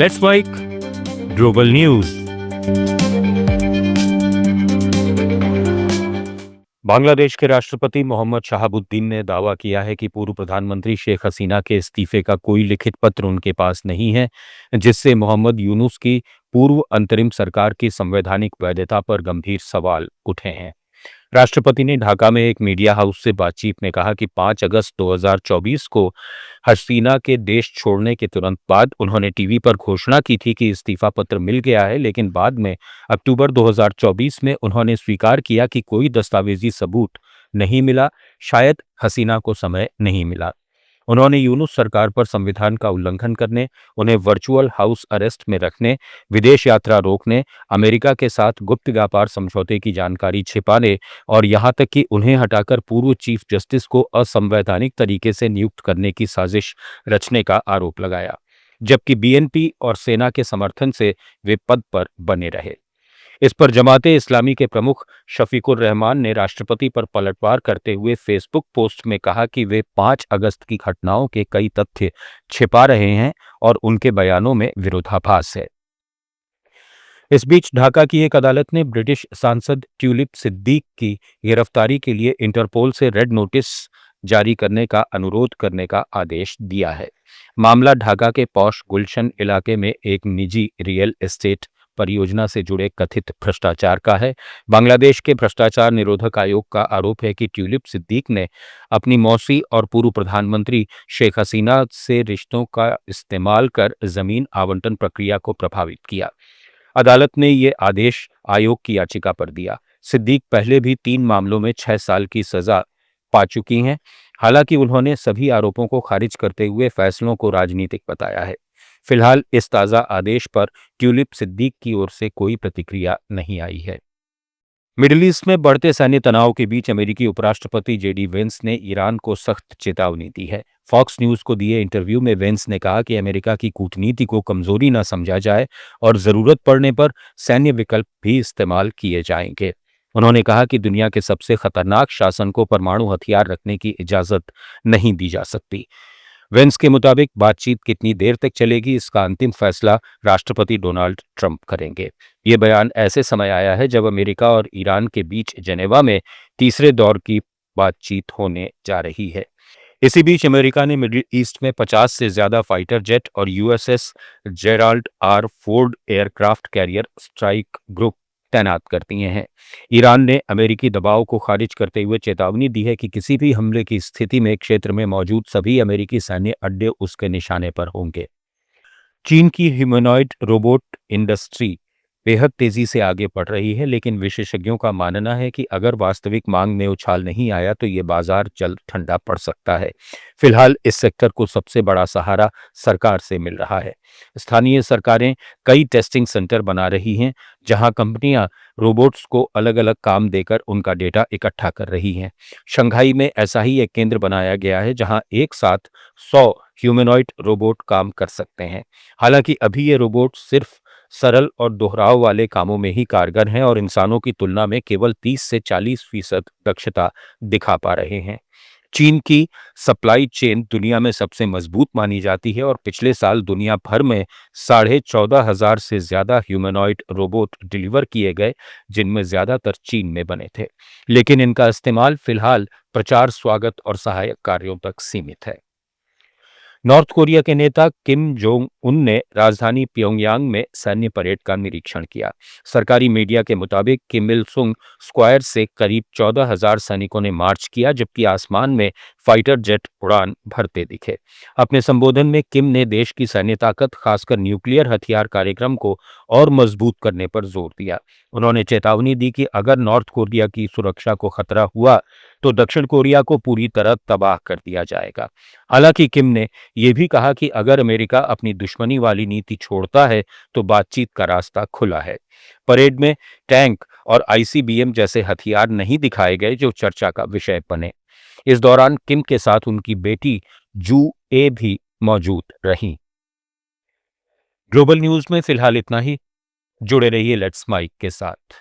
Let's mic global news. Bangladesh के राष्ट्रपति मोहम्मद शहाबुद्दीन ने दावा किया है कि पूर्व प्रधानमंत्री शेख हसीना के इस्तीफे का कोई लिखित पत्र उनके पास नहीं है, जिससे मोहम्मद यूनुस की पूर्व अंतरिम सरकार की संवैधानिक वैधता पर गंभीर सवाल उठे हैं। राष्ट्रपति ने ढाका में एक मीडिया हाउस से बातचीत में कहा कि 5 अगस्त 2024 को हसीना के देश छोड़ने के तुरंत बाद उन्होंने टीवी पर घोषणा की थी कि इस्तीफा पत्र मिल गया है, लेकिन बाद में अक्टूबर 2024 में उन्होंने स्वीकार किया कि कोई दस्तावेजी सबूत नहीं मिला, शायद हसीना को समय नहीं मिला। उन्होंने यूनुस सरकार पर संविधान का उल्लंघन करने, उन्हें वर्चुअल हाउस अरेस्ट में रखने, विदेश यात्रा रोकने, अमेरिका के साथ गुप्त व्यापार समझौते की जानकारी छिपाने और यहां तक कि उन्हें हटाकर पूर्व चीफ जस्टिस को असंवैधानिक तरीके से नियुक्त करने की साजिश रचने का आरोप लगाया, जबकि बीएनपी और सेना के समर्थन से वे पद पर बने रहे। इस पर जमाते इस्लामी के प्रमुख शफीकुर रहमान ने राष्ट्रपति पर पलटवार करते हुए फेसबुक पोस्ट में कहा कि वे 5 अगस्त की घटनाओं के कई तथ्य छिपा रहे हैं और उनके बयानों में विरोधाभास है। इस बीच ढाका की एक अदालत ने ब्रिटिश सांसद ट्यूलिप सिद्दीक की गिरफ्तारी के लिए इंटरपोल से रेड नोटिस जारी करने का अनुरोध करने का आदेश दिया है। मामला ढाका के पॉश गुलशन इलाके में एक निजी रियल एस्टेट परियोजना से जुड़े कथित भ्रष्टाचार का है। बांग्लादेश के भ्रष्टाचार निरोधक आयोग का आरोप है कि ट्यूलिप सिद्दीक ने अपनी मौसी और पूर्व प्रधानमंत्री शेख हसीना से रिश्तों का इस्तेमाल कर जमीन आवंटन प्रक्रिया को प्रभावित किया। अदालत ने ये आदेश आयोग की याचिका पर दिया। सिद्दीक पहले भी 3 मामलों में 6 साल की सजा पा चुकी हैं। हालांकि उन्होंने सभी आरोपों को खारिज करते हुए फैसलों को राजनीतिक बताया है। फिलहाल इस ताज़ा आदेश पर ट्यूलिप सिद्दीक की ओर से कोई प्रतिक्रिया नहीं आई है। मिडिल ईस्ट में बढ़ते सैन्य तनाव के बीच अमेरिकी उपराष्ट्रपति जेडी वेंस ने ईरान को सख्त चेतावनी दी है। फॉक्स न्यूज को दिए इंटरव्यू में वेंस ने कहा कि अमेरिका की कूटनीति को कमजोरी न समझा जाए और जरूरत पड़ने पर सैन्य विकल्प भी इस्तेमाल किए जाएंगे। उन्होंने कहा कि दुनिया के सबसे खतरनाक शासन को परमाणु हथियार रखने की इजाजत नहीं दी जा सकती। वेंस के मुताबिक बातचीत कितनी देर तक चलेगी, इसका अंतिम फैसला राष्ट्रपति डोनाल्ड ट्रंप करेंगे। ये बयान ऐसे समय आया है जब अमेरिका और ईरान के बीच जेनेवा में तीसरे दौर की बातचीत होने जा रही है। इसी बीच अमेरिका ने मिडिल ईस्ट में 50 से ज्यादा फाइटर जेट और USS Gerald R Ford aircraft carrier strike group तैनात कर दिए हैं। ईरान ने अमेरिकी दबाव को खारिज करते हुए चेतावनी दी है कि किसी भी हमले की स्थिति में क्षेत्र में मौजूद सभी अमेरिकी सैन्य अड्डे उसके निशाने पर होंगे। चीन की ह्यूमनॉइड रोबोट इंडस्ट्री बेहद तेजी से आगे बढ़ रही है, लेकिन विशेषज्ञों का मानना है कि अगर वास्तविक मांग में उछाल नहीं आया तो ये बाजार जल्द ठंडा पड़ सकता है। फिलहाल इस सेक्टर को सबसे बड़ा सहारा सरकार से मिल रहा है। स्थानीय सरकारें कई टेस्टिंग सेंटर बना रही हैं, जहां कंपनियां रोबोट्स को अलग अलग काम देकर उनका डेटा इकट्ठा कर रही हैं। शंघाई में ऐसा ही एक केंद्र बनाया गया है, जहां एक साथ 100 ह्यूमनॉइड रोबोट काम कर सकते हैं। हालांकि अभी ये रोबोट सिर्फ सरल और दोहराव वाले कामों में ही कारगर हैं और इंसानों की तुलना में केवल 30 से 40% दक्षता दिखा पा रहे हैं। चीन की सप्लाई चेन दुनिया में सबसे मजबूत मानी जाती है और पिछले साल दुनिया भर में 14,500 से ज्यादा ह्यूमनॉइड रोबोट डिलीवर किए गए, जिनमें ज्यादातर चीन में बने थे। लेकिन इनका इस्तेमाल फिलहाल प्रचार, स्वागत और सहायक कार्यों तक सीमित है। नॉर्थ कोरिया के नेता किम जोंग उन ने राजधानी प्योंगयांग में सैन्य परेड का निरीक्षण किया। सरकारी मीडिया के मुताबिक किम इल सुंग स्क्वायर से करीब 14,000 सैनिकों ने मार्च किया, जबकि आसमान में फाइटर जेट उड़ान भरते दिखे। अपने संबोधन में किम ने देश की सैन्य ताकत, खासकर न्यूक्लियर हथियार कार्यक्रम को और मजबूत करने पर जोर दिया। उन्होंने चेतावनी दी कि अगर नॉर्थ कोरिया की सुरक्षा को खतरा हुआ तो दक्षिण कोरिया को पूरी तरह तबाह कर दिया जाएगा। हालांकि किम ने यह भी कहा कि अगर अमेरिका अपनी दुश्मनी वाली नीति छोड़ता है तो बातचीत का रास्ता खुला है। परेड में टैंक और आईसीबीएम जैसे हथियार नहीं दिखाए गए जो चर्चा का विषय बने। इस दौरान किम के साथ उनकी बेटी जू ए भी मौजूद रहीं। ग्लोबल न्यूज में फिलहाल इतना ही। जुड़े रहिए लेट्स माइक के साथ।